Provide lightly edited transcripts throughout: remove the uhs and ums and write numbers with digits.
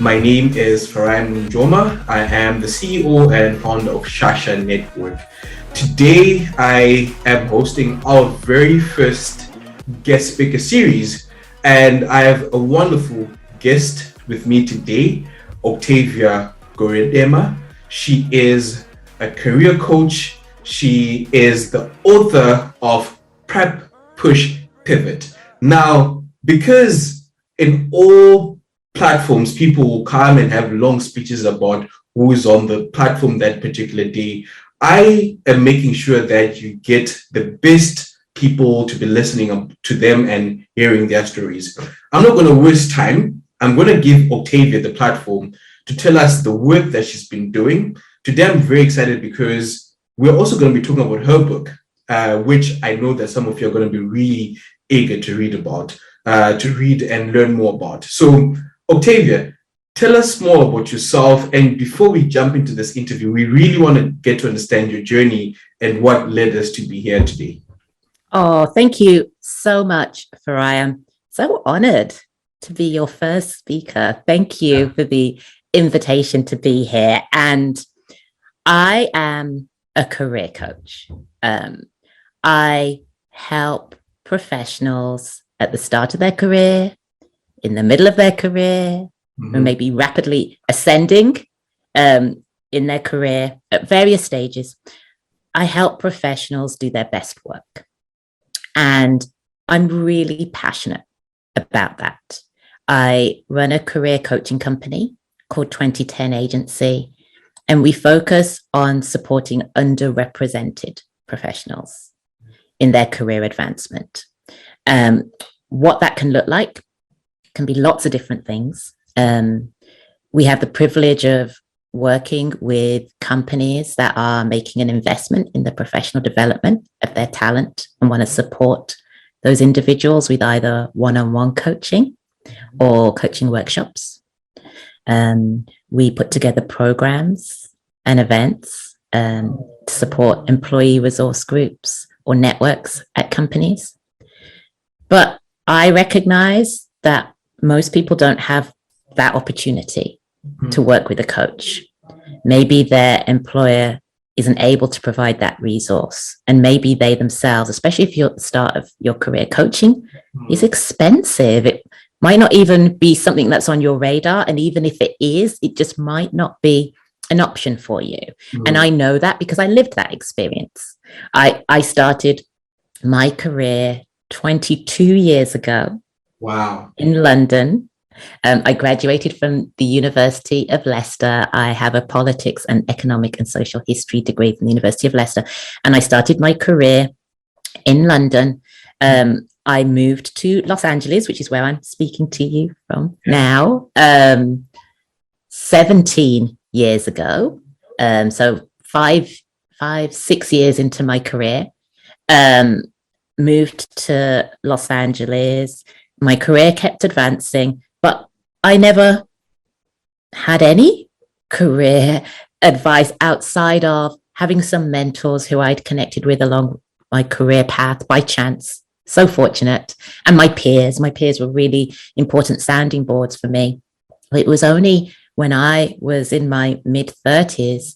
My name is Farhan Njoma. I am the CEO and founder of Shasha Network. Today, I am hosting our very first guest speaker series, and I have a wonderful guest with me today, Octavia Goredema. She is a career coach. She is the author of Prep, Push, Pivot. Now, because in all platforms, people will come and have long speeches about who is on the platform that particular day, I am making sure that you get the best people to be listening to them and hearing their stories. I'm not going to waste time. I'm going to give Octavia the platform to tell us the work that she's been doing. Today, I'm very excited because we're also going to be talking about her book, which I know that some of you are going to be really eager to read about, to read and learn more about. So, Octavia, tell us more about yourself. And before we jump into this interview, we really want to get to understand your journey and what led us to be here today. Oh, thank you so much, Farhan. So honored to be your first speaker. Thank you for the invitation to be here. And I am a career coach. I help professionals at the start of their career, in the middle of their career, or maybe rapidly ascending in their career at various stages. I help professionals do their best work. And I'm really passionate about that. I run a career coaching company called 2010 Agency, and we focus on supporting underrepresented professionals in their career advancement. What that can look like can be lots of different things. We have the privilege of working with companies that are making an investment in the professional development of their talent and want to support those individuals with either one-on-one coaching or coaching workshops. We put together programs and events to support employee resource groups or networks at companies. But I recognize that most people don't have that opportunity to work with a coach. Maybe their employer isn't able to provide that resource. And maybe they themselves, especially if you're at the start of your career, coaching is expensive. It might not even be something that's on your radar. And even if it is, it just might not be an option for you. And I know that because I lived that experience. I started my career 22 years ago. Wow. In London. I graduated from the University of Leicester. I have a politics and economic and social history degree from the University of Leicester. And I started my career in London. I moved to Los Angeles, which is where I'm speaking to you from now, 17 years ago. So 6 years into my career, moved to Los Angeles. My career kept advancing, but I never had any career advice outside of having some mentors who I'd connected with along my career path by chance. So fortunate. And my peers were really important sounding boards for me. It was only when I was in my mid-30s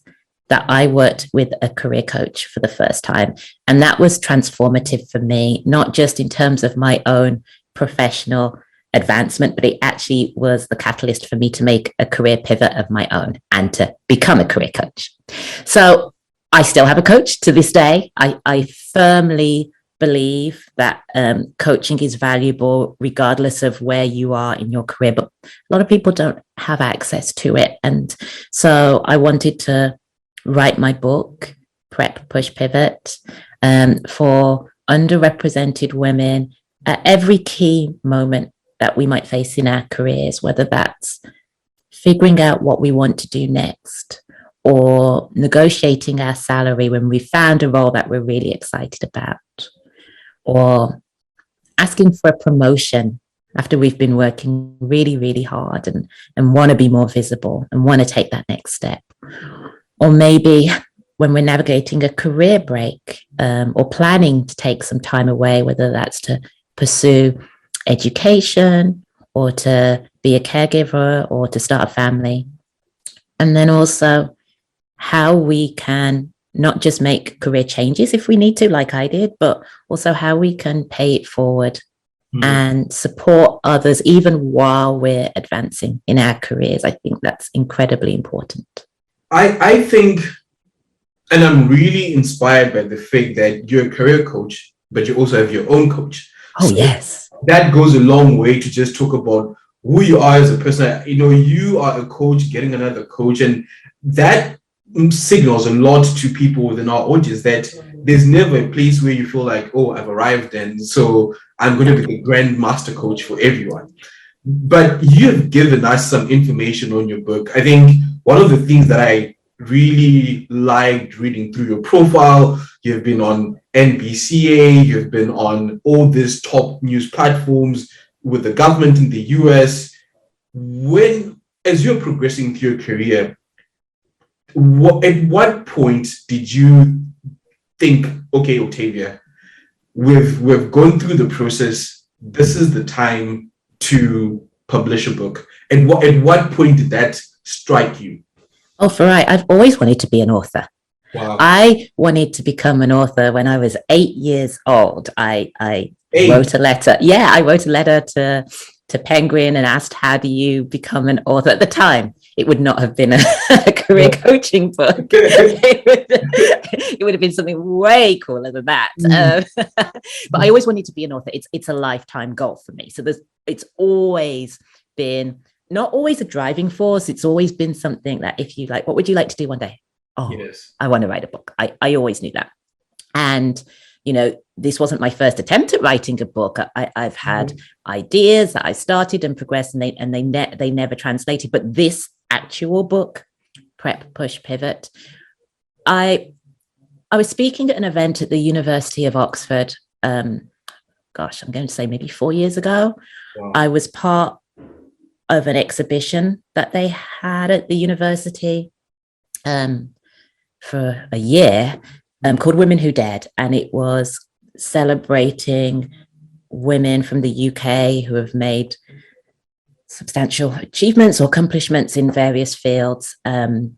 that I worked with a career coach for the first time. And that was transformative for me, not just in terms of my own professional advancement, but it actually was the catalyst for me to make a career pivot of my own and to become a career coach. So I still have a coach to this day. I firmly believe that coaching is valuable regardless of where you are in your career, but a lot of people don't have access to it. And so I wanted to write my book, Prep, Push, Pivot, for underrepresented women at every key moment that we might face in our careers, whether that's figuring out what we want to do next or negotiating our salary when we found a role that we're really excited about, or asking for a promotion after we've been working really, really hard and want to be more visible and want to take that next step. Or maybe when we're navigating a career break or planning to take some time away, whether that's to pursue education or to be a caregiver or to start a family. And then also how we can not just make career changes if we need to, like I did, but also how we can pay it forward and support others even while we're advancing in our careers. I think that's incredibly important. I think, and I'm really inspired by the fact that you're a career coach, but you also have your own coach. Oh, so yes. That goes a long way to just talk about who you are as a person. You know, you are a coach getting another coach, and that signals a lot to people within our audience that there's never a place where you feel like, oh, I've arrived and so I'm going to be the grand master coach for everyone. But you've given us some information on your book. I think one of the things that I really liked reading through your profile, you've been on NBCA, you've been on all these top news platforms with the government in the US. When, as you're progressing through your career, at what point did you think, okay, Octavia, we've gone through the process, this is the time to publish a book? And at what point did that strike you? Oh, Farai, I've always wanted to be an author. Wow. I wanted to become an author when I was 8 years old. I wrote a letter. Yeah, I wrote a letter to Penguin and asked, how do you become an author? At the time, it would not have been a career coaching book. It would have been something way cooler than that. But I always wanted to be an author. It's a lifetime goal for me. So it's always been, not always a driving force. It's always been something that if you like, what would you like to do one day? Oh, yes. I want to write a book. I always knew that. And, you know, this wasn't my first attempt at writing a book. I've had ideas that I started and progressed, and they never translated. But this actual book, Prep, Push, Pivot, I was speaking at an event at the University of Oxford. I'm going to say maybe 4 years ago. Wow. I was part of an exhibition that they had at the university for a year called Women Who Dared, and it was celebrating women from the UK who have made substantial achievements or accomplishments in various fields. And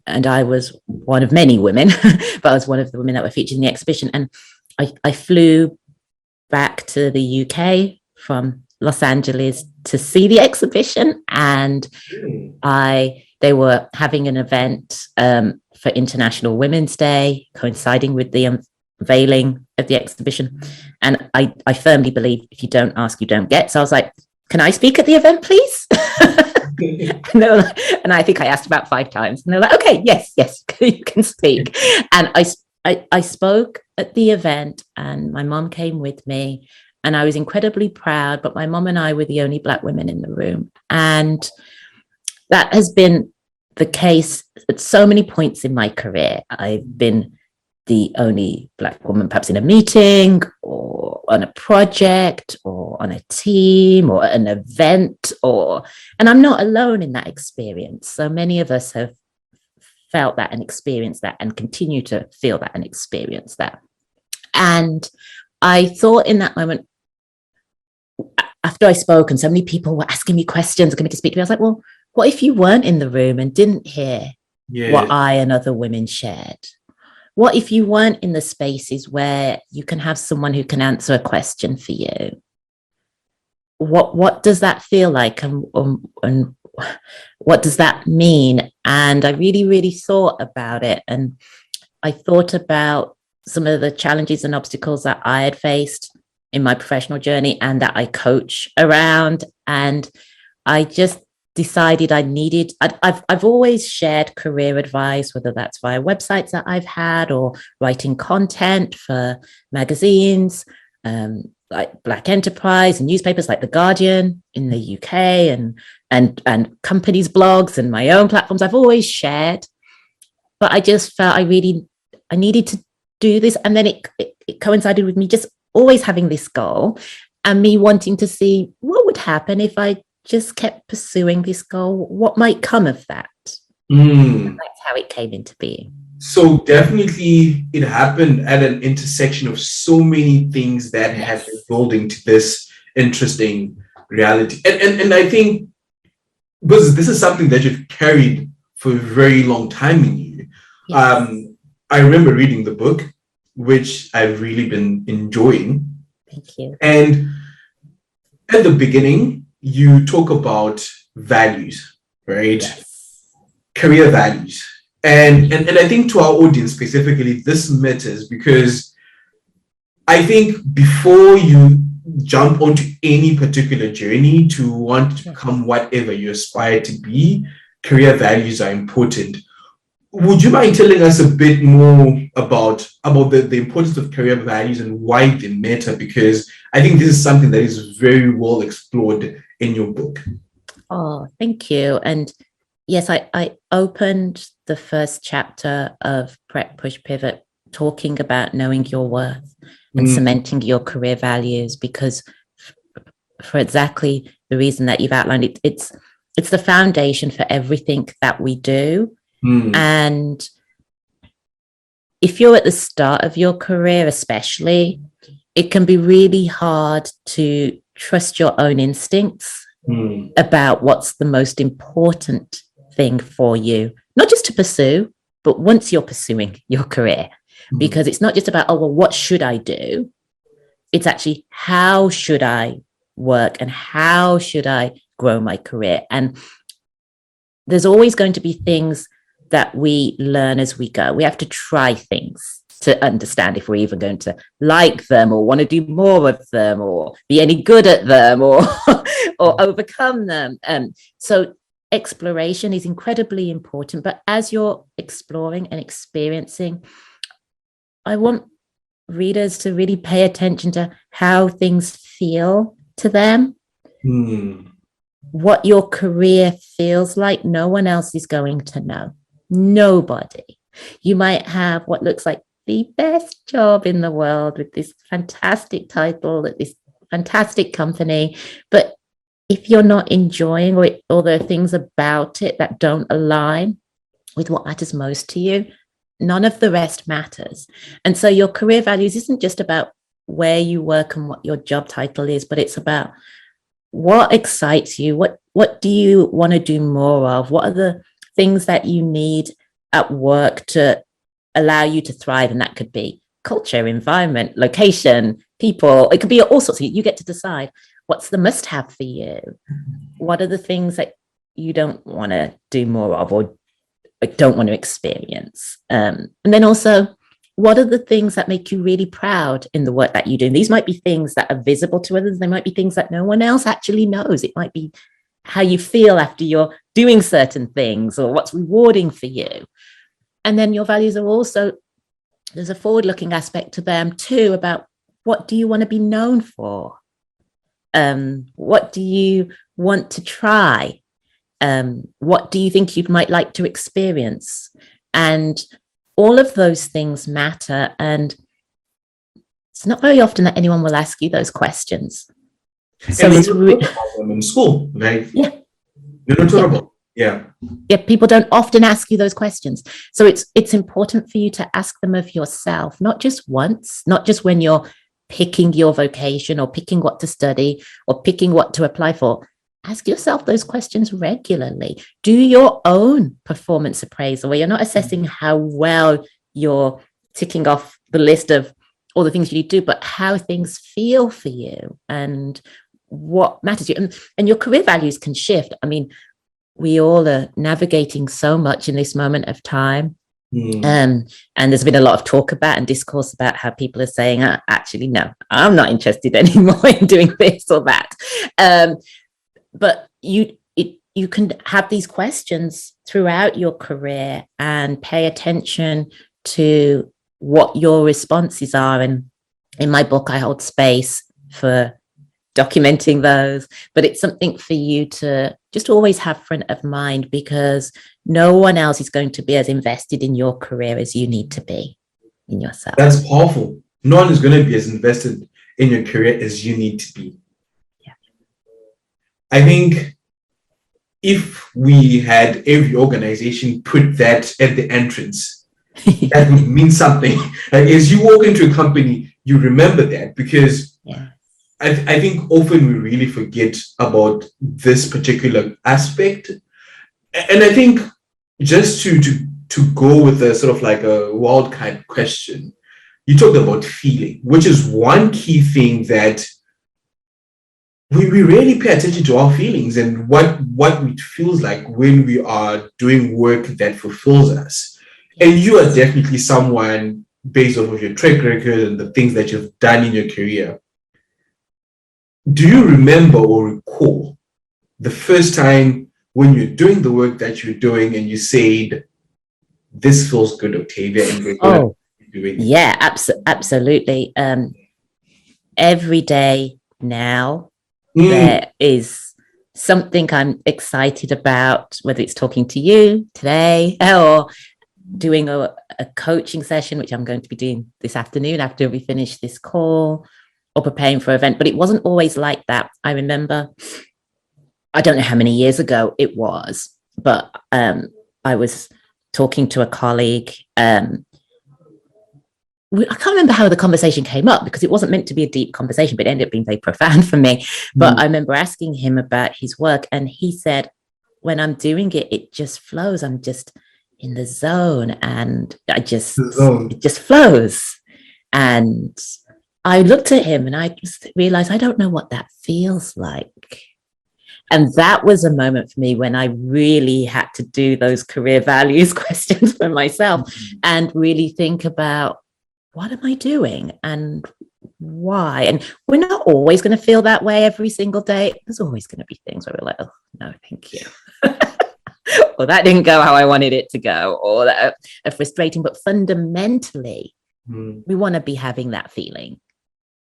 I was one of many women, but I was one of the women that were featured in the exhibition. And I flew back to the UK from Los Angeles to see the exhibition, and they were having an event for International Women's Day, coinciding with the unveiling of the exhibition. And I firmly believe if you don't ask, you don't get. So I was like, can I speak at the event, please? and I think I asked about 5 times. And they're like, okay, yes, you can speak. And I spoke at the event, and my mom came with me, and I was incredibly proud, but my mom and I were the only Black women in the room. And that has been the case at so many points in my career. I've been the only Black woman perhaps in a meeting or on a project or on a team or an event, and I'm not alone in that experience. So many of us have felt that and experienced that and continue to feel that and experience that. And I thought in that moment, after I spoke and so many people were asking me questions, coming to speak to me, I was like, well, what if you weren't in the room and didn't hear what I and other women shared? What if you weren't in the spaces where you can have someone who can answer a question for you? What does that feel like? And what does that mean? And I really, really thought about it. And I thought about some of the challenges and obstacles that I had faced in my professional journey and that I coach around. And I just decided I've always shared career advice, whether that's via websites that I've had or writing content for magazines, like Black Enterprise and newspapers like The Guardian in the UK and companies' blogs and my own platforms. I've always shared, but I just felt I needed to do this. And then it coincided with me just always having this goal and me wanting to see what would happen if I just kept pursuing this goal, what might come of that. And that's how it came into being. So definitely it happened at an intersection of so many things that have been building to this interesting reality. And I think because this is something that you've carried for a very long time in you. Yes. I remember reading the book, which I've really been enjoying. Thank you. And at the beginning, you talk about values, right? Yes. Career values. And I think to our audience specifically, this matters because I think before you jump onto any particular journey to want to become whatever you aspire to be, career values are important. Would you mind telling us a bit more about the importance of career values and why they matter? Because I think this is something that is very well explored in your book. Oh, thank you. And yes, I opened the first chapter of Prep Push Pivot talking about knowing your worth and cementing your career values, because for exactly the reason that you've outlined, it's the foundation for everything that we do. And if you're at the start of your career, especially, it can be really hard to trust your own instincts about what's the most important thing for you, not just to pursue, but once you're pursuing your career, because it's not just about, oh, well, what should I do? It's actually, how should I work and how should I grow my career? And there's always going to be things that we learn as we go. We have to try things to understand if we're even going to like them or want to do more of them or be any good at them or or overcome them. So exploration is incredibly important. But as you're exploring and experiencing, I want readers to really pay attention to how things feel to them. What your career feels like, no one else is going to know. Nobody. You might have what looks like the best job in the world with this fantastic title at this fantastic company, but if you're not enjoying or there are things about it that don't align with what matters most to you, none of the rest matters. And so your career values isn't just about where you work and what your job title is, but it's about what excites you, what do you want to do more of, what are the things that you need at work to allow you to thrive. And that could be culture, environment, location, people. It could be all sorts of, you get to decide what's the must have for you. What are the things that you don't want to do more of or don't want to experience? And then also, what are the things that make you really proud in the work that you do? And these might be things that are visible to others. They might be things that no one else actually knows. It might be how you feel after you're doing certain things or what's rewarding for you. And then your values are also, there's a forward-looking aspect to them too, about what do you want to be known for? What do you want to try? What do you think you might like to experience? And all of those things matter. And it's not very often that anyone will ask you those questions. So it's in school, right? Yeah. You don't talk about. Yeah. Yeah, people don't often ask you those questions. So it's important for you to ask them of yourself, not just once, not just when you're picking your vocation or picking what to study or picking what to apply for. Ask yourself those questions regularly. Do your own performance appraisal where you're not assessing how well you're ticking off the list of all the things you need to do, but how things feel for you and what matters to you. And your career values can shift. I mean, we all are navigating so much in this moment of time. And there's been a lot of talk about and discourse about how people are saying, actually, no, I'm not interested anymore in doing this or that. But you can have these questions throughout your career and pay attention to what your responses are. And in my book, I hold space for documenting those, but it's something for you to just always have front of mind, because no one else is going to be as invested in your career as you need to be in yourself. That's powerful. No one is going to be as invested in your career as you need to be. Yeah. I think if we had every organization put that at the entrance, that would mean something. Like, as you walk into a company, you remember that, because I think often we really forget about this particular aspect. And I think just to go with a sort of like a wildcard question, you talked about feeling, which is one key thing that we really pay attention to our feelings and what it feels like when we are doing work that fulfills us. And you are definitely someone, based off of your track record and the things that you've done in your career. Do you remember or recall the first time when you're doing the work that you're doing and you said, this feels good, Octavia, and we're going to be doing it? Yeah, absolutely. Every day now, there is something I'm excited about, whether it's talking to you today or doing a coaching session, which I'm going to be doing this afternoon after we finish this call, or preparing for an event. But it wasn't always like that. I remember, I don't know how many years ago it was, but I was talking to a colleague. I can't remember how the conversation came up because it wasn't meant to be a deep conversation, but it ended up being very profound for me. But I remember asking him about his work, and he said, when I'm doing it, it just flows. I'm just in the zone, and it just flows. And I looked at him and I just realized I don't know what that feels like. And that was a moment for me when I really had to do those career values questions for myself and really think about, what am I doing and why? And we're not always going to feel that way every single day. There's always going to be things where we're like, oh, no, thank you. Or that didn't go how I wanted it to go, or that are frustrating. But fundamentally, we want to be having that feeling.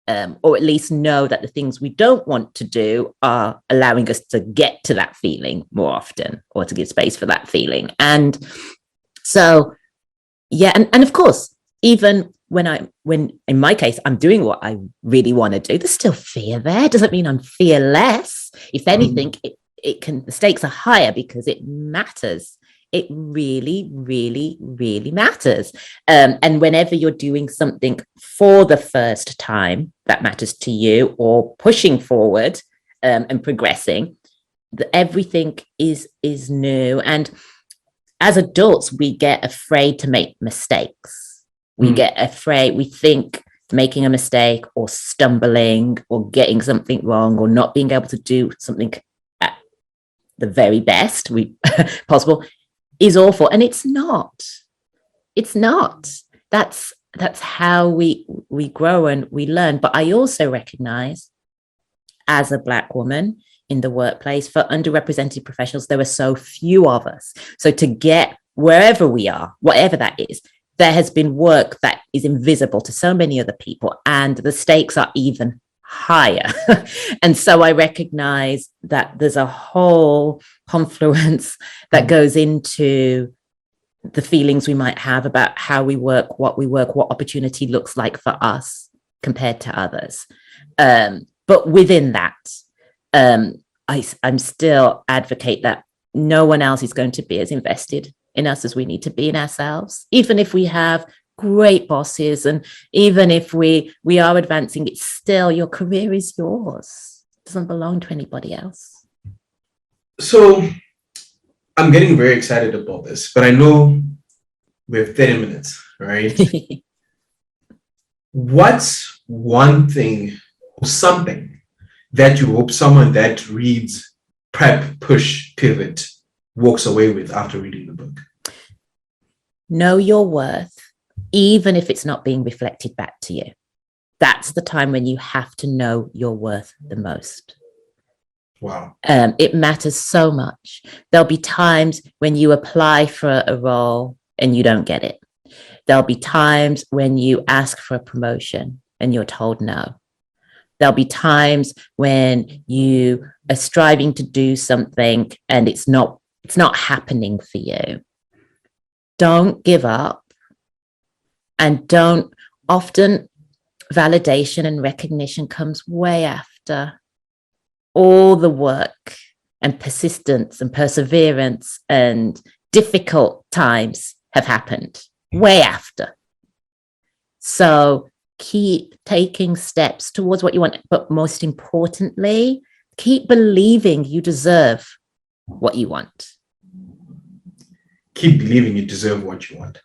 Or at least know that the things we don't want to do are allowing us to get to that feeling more often, or to give space for that feeling. And so, yeah, and of course, even when in my case, I'm doing what I really want to do, there's still fear there. Doesn't mean I'm fearless. If anything, the stakes are higher because it matters. It really, really, really matters. And whenever you're doing something for the first time that matters to you, or pushing forward and progressing, everything is new. And as adults, we get afraid to make mistakes. We get afraid. We think making a mistake or stumbling or getting something wrong or not being able to do something at the very best possible is awful. And it's not. That's how we grow and we learn. But I also recognize, as a Black woman in the workplace, for underrepresented professionals, there are so few of us. So to get wherever we are, whatever that is, there has been work that is invisible to so many other people, and the stakes are even higher. And so I recognize that there's a whole confluence that goes into the feelings we might have about how we work, what opportunity looks like for us compared to others. But within that, I'm still advocate that no one else is going to be as invested in us as we need to be in ourselves. Even if we have great bosses, and even if we are advancing, it's still, your career is yours. It doesn't belong to anybody else. So I'm getting very excited about this, but I know we have 30 minutes, right? What's one thing or something that you hope someone that reads Prep, Push, Pivot walks away with after reading the book? Know your worth, even if it's not being reflected back to you. That's the time when you have to know your worth the most. Wow. It matters so much. There'll be times when you apply for a role and you don't get it. There'll be times when you ask for a promotion and you're told no. There'll be times when you are striving to do something and it's not happening for you. Don't give up, and often validation and recognition comes way after all the work and persistence and perseverance and difficult times have happened, way after. So keep taking steps towards what you want, but most importantly, keep believing you deserve what you want. Keep believing you deserve what you want.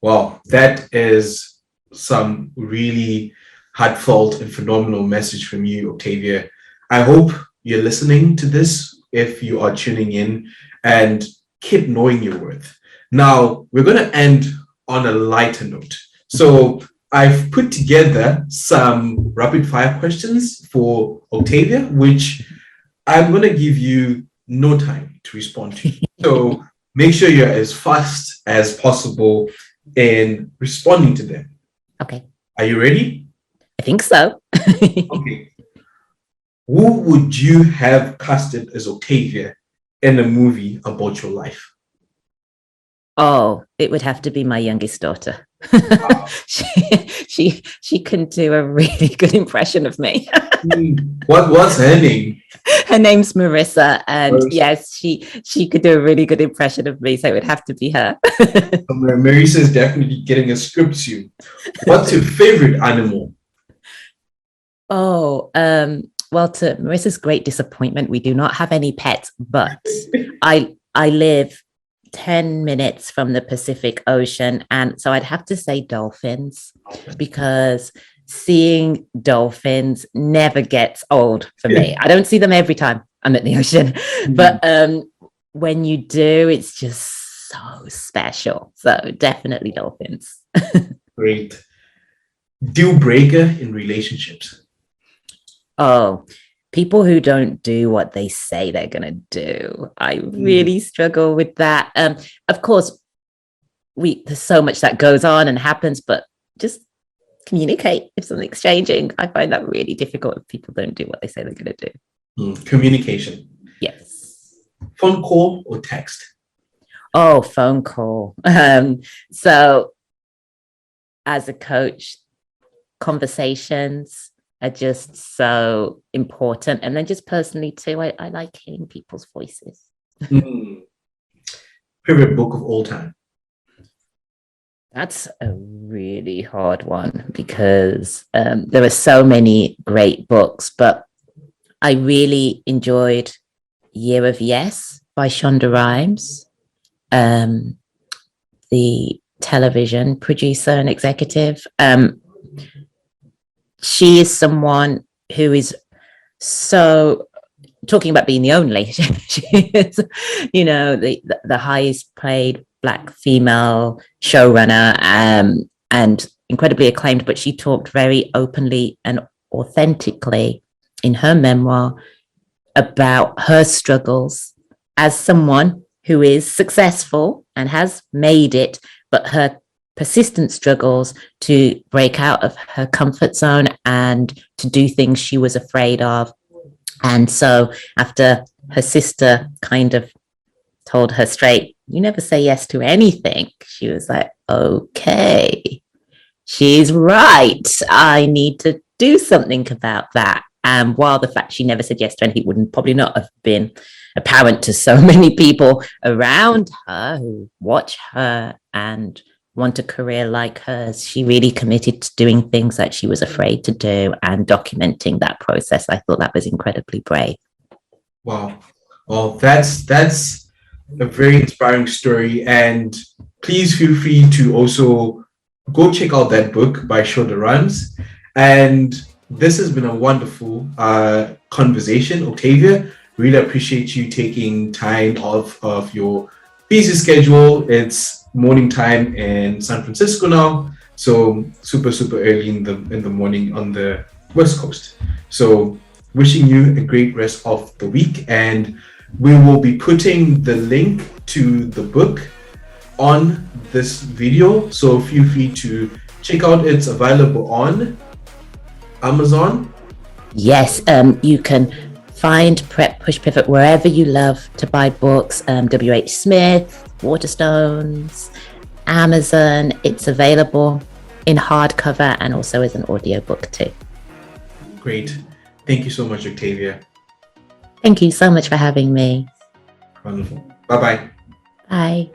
Wow, that is some really heartfelt and phenomenal message from you, Octavia. I hope you're listening to this if you are tuning in, and keep knowing your worth. Now, we're going to end on a lighter note. So I've put together some rapid fire questions for Octavia, which I'm going to give you no time to respond to. So make sure you're as fast as possible in responding to them. Okay. Are you ready? I think so. Okay. Who would you have casted as Octavia in a movie about your life? Oh, it would have to be my youngest daughter. Wow. she can do a really good impression of me. What's her name? Her name's Marissa, and Marissa. yes, she could do a really good impression of me, so it would have to be her. Marissa is definitely getting a script soon. What's your favorite animal? Oh, well, to Marissa's great disappointment, we do not have any pets, but I live 10 minutes from the Pacific Ocean, and so I'd have to say dolphins, because seeing dolphins never gets old for me. I don't see them every time I'm at the ocean, but when you do, it's just so special. So definitely dolphins. Great. Deal breaker in relationships. Oh, people who don't do what they say they're going to do. I really struggle with that. Of course, there's so much that goes on and happens, but just communicate if something's changing. I find that really difficult if people don't do what they say they're going to do. Communication. Yes. Phone call or text? Oh, phone call. So as a coach, conversations are just so important. And then just personally too, I like hearing people's voices. Favorite book of all time? That's a really hard one, because there are so many great books, but I really enjoyed Year of Yes by Shonda Rhimes, the television producer and executive. She is someone who is so, talking about being the only, she is, the highest paid Black female showrunner, and incredibly acclaimed, but she talked very openly and authentically in her memoir about her struggles as someone who is successful and has made it, but her persistent struggles to break out of her comfort zone and to do things she was afraid of. And so after her sister kind of told her straight, you never say yes to anything, she was like, okay, she's right. I need to do something about that. And while the fact she never said yes to anything wouldn't probably not have been apparent to so many people around her who watch her and want a career like hers, she really committed to doing things that she was afraid to do and documenting that process. I thought that was incredibly brave. Wow. Well, that's a very inspiring story. And please feel free to also go check out that book by Shonda Rhimes. And this has been a wonderful conversation, Octavia. Really appreciate you taking time off of your busy schedule. It's morning time in San Francisco now, so super early in the morning on the West Coast. So wishing you a great rest of the week, and we will be putting the link to the book on this video, so feel free to check out. It's available on Amazon. Yes, you can find Prep Push Pivot wherever you love to buy books. W.H. Smith, Waterstones, Amazon. It's available in hardcover and also as an audiobook too. Great. Thank you so much, Octavia. Thank you so much for having me. Wonderful. Bye-bye. Bye.